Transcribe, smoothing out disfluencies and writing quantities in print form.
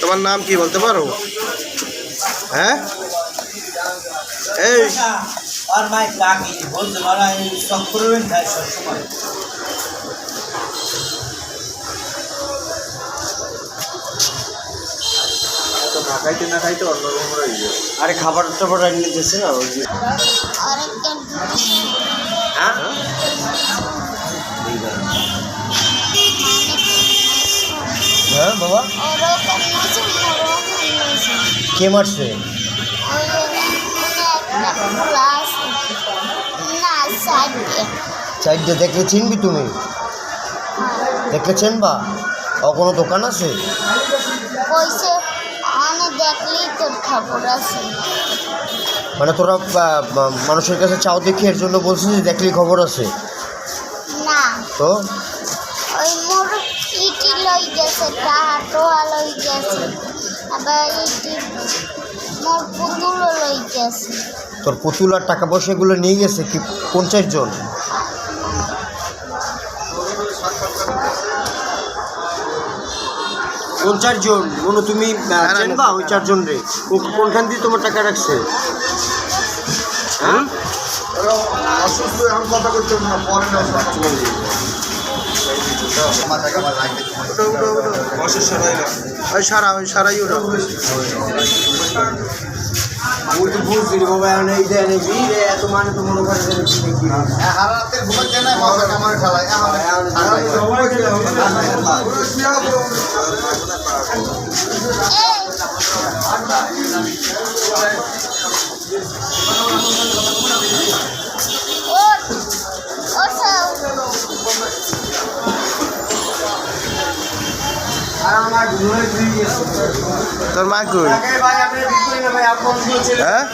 তোমার নাম কি বলতে পারো? হ্যাঁ, এই আর মাই কাকি বলতে পারা এই সব করবেন ভাই সব সময়। না খাইতে না খাইতে অন্যরকম রয়ে যায়। আরে খাবার টাবার রাখি নিতেছে না ওই যে হ্যাঁ হ্যাঁ বাবা কে মারছে? চারটে দেখলে চিনবি তুমি? দেখলে চিনবা? ও কোনো দোকান আছে? দেখলেই তোর খবর আছে। মানে তোরা মানুষের কাছে চাও দেখি এর জন্য বলছিস যে দেখলেই খবর আছে? না তো ওই মোর ইটি লই গেছে, টাহা টোয়া লই গেছে, আবার ইটি মোর পুতুলও লই গেছে। তোর পুতুল আর টাকা পয়সাগুলো নিয়ে গেছে কি? কোন চারজন? কোন চারজন? মনে তুমি চেনবা ওই চারজন রে? কোনখান দিয়ে তোমার টাকা রাখছে? হ্যাঁ অসুস্থ এখন কথা করতে না, পরে না সারাই ওটা ওই তো বুঝছি রে বাবা, এখন এই দেন এত মানে তো মনে করে হারাতে ঘুমাতে নাই, মাথা কামারে ঠালাই তোর মা কই? হ্যাঁ